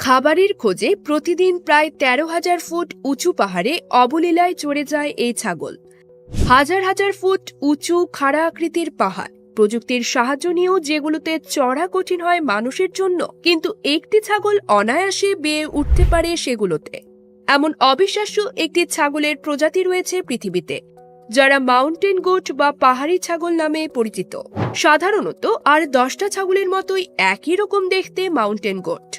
খাবারের খোঁজে প্রতিদিন প্রায় ১৩,০০০ ফুট উঁচু পাহাড়ে অবলীলায় চড়ে যায় এই ছাগল। হাজার হাজার ফুট উঁচু খাড়া আকৃতির পাহাড় প্রযুক্তির সাহায্য নিয়েও যেগুলোতে চড়া কঠিন হয় মানুষের জন্য, কিন্তু একটি ছাগল অনায়াসে বেয়ে উঠতে পারে সেগুলোতে। এমন অবিশ্বাস্য একটি ছাগলের প্রজাতি রয়েছে পৃথিবীতে, যারা মাউন্টেন গোট বা পাহাড়ি ছাগল নামে পরিচিত। সাধারণত আর 10টা ছাগলের মতোই একই রকম দেখতে মাউন্টেন গোট,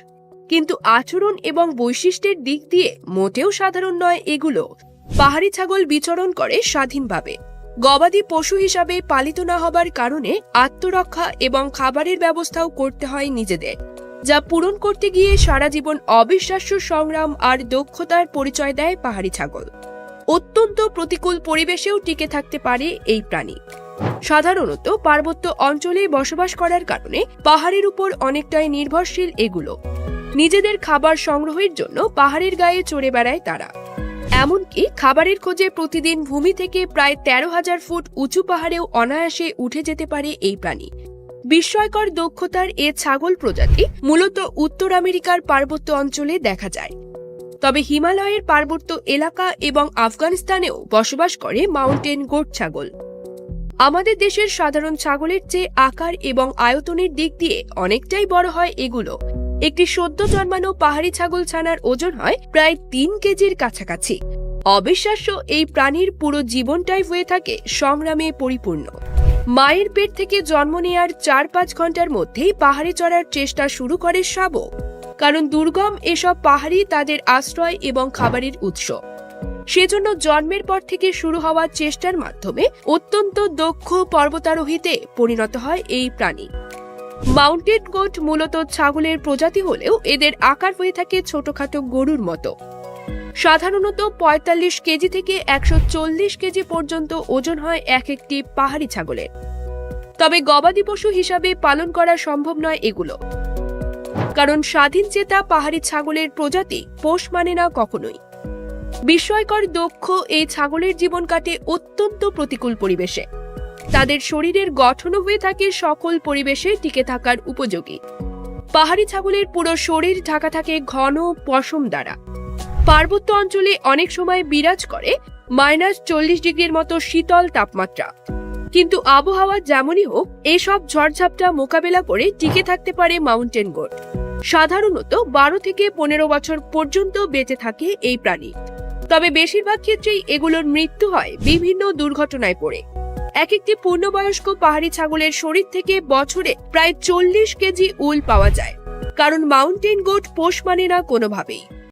কিন্তু আচরণ এবং বৈশিষ্ট্যের দিক দিয়ে মোটেও সাধারণ নয় এগুলো। পাহাড়ি ছাগল বিচরণ করে স্বাধীনভাবে, গবাদি পশু হিসাবে পালিত না হবার কারণে আত্মরক্ষা এবং খাবারের ব্যবস্থাও করতে হয় নিজেদের, যা পূরণ করতে গিয়ে সারা জীবন অবিশ্বাস্য সংগ্রাম আর দক্ষতার পরিচয় দেয় পাহাড়ি ছাগল। অত্যন্ত প্রতিকূল পরিবেশেও টিকে থাকতে পারে এই প্রাণী। সাধারণত পার্বত্য অঞ্চলে বসবাস করার কারণে পাহাড়ের উপর অনেকটাই নির্ভরশীল এগুলো। নিজেদের খাবার সংগ্রহের জন্য পাহাড়ের গায়ে চড়ে বেড়ায় তারা। এমনকি খাবারের খোঁজে প্রতিদিন ভূমি থেকে প্রায় ১৩,০০০ ফুট উঁচু পাহাড়েও অনায়াসে উঠে যেতে পারে এই প্রাণী। বিস্ময়কর দক্ষতার এ ছাগল প্রজাতি মূলত উত্তর আমেরিকার পার্বত্য অঞ্চলে দেখা যায়, তবে হিমালয়ের পার্বত্য এলাকা এবং আফগানিস্তানেও বসবাস করে মাউন্টেন গোট ছাগল। আমাদের দেশের সাধারণ ছাগলের চেয়ে আকার এবং আয়তনের দিক দিয়ে অনেকটাই বড় হয় এগুলো। একটি সদ্য জন্মানো পাহাড়ি ছাগল ছানার ওজন হয় প্রায় ৩ কেজির কাছাকাছি। অবিশ্বাস্য এই প্রাণীর পুরো জীবনটাই হয়ে থাকে সংগ্রামে পরিপূর্ণ। মায়ের পেট থেকে জন্ম নেয়ার ৪-৫ ঘন্টার মধ্যেই পাহাড়ে চড়ার চেষ্টা শুরু করে শাবক, কারণ দুর্গম এসব পাহাড়ি তাদের আশ্রয় এবং খাবারের উৎস। সেজন্য জন্মের পর থেকে শুরু হওয়া চেষ্টার মাধ্যমে অত্যন্ত দক্ষ পর্বতারোহীতে পরিণত হয় এই প্রাণী। মাউন্টেন গোট মূলত ছাগলের প্রজাতি হলেও এদের আকার হয়ে থাকে ছোটখাটো গরুর মতো। সাধারণত ৪৫ কেজি থেকে ১৪০ কেজি পর্যন্ত ওজন হয় এক একটি পাহাড়ি ছাগলের। তবে গবাদি পশু হিসাবে পালন করা সম্ভব নয় এগুলো, কারণ স্বাধীনচেতা পাহাড়ি ছাগলের প্রজাতি পোষ মানে না কখনোই। বিস্ময়কর দক্ষ এই ছাগলের জীবন কাটে অত্যন্ত প্রতিকূল পরিবেশে। তাদের শরীরের গঠনও হয়ে থাকে সকল পরিবেশে টিকে থাকার উপযোগী। পাহাড়ি ছাগলের পুরো শরীর ঢাকা থাকে ঘন পশম দ্বারা। পার্বত্য অঞ্চলে অনেক সময় বিরাজ করে -৪০ ডিগ্রির মতো শীতল তাপমাত্রা, কিন্তু আবহাওয়া যেমনই হোক এসব ঝড়ঝাপটা মোকাবেলা করে টিকে থাকতে পারে মাউন্টেন গোট। সাধারণত ১২ থেকে ১৫ বছর পর্যন্ত বেঁচে থাকে এই প্রাণী, তবে বেশিরভাগ ক্ষেত্রেই এগুলোর মৃত্যু হয় বিভিন্ন দুর্ঘটনায় পড়ে। এক একটি পূর্ণবয়স্ক পাহাড়ি ছাগলের শরীর থেকে বছরে প্রায় ৪০ কেজি উল পাওয়া যায়, কারণ মাউন্টেন গোট পোষ মানে না কোনোভাবেই।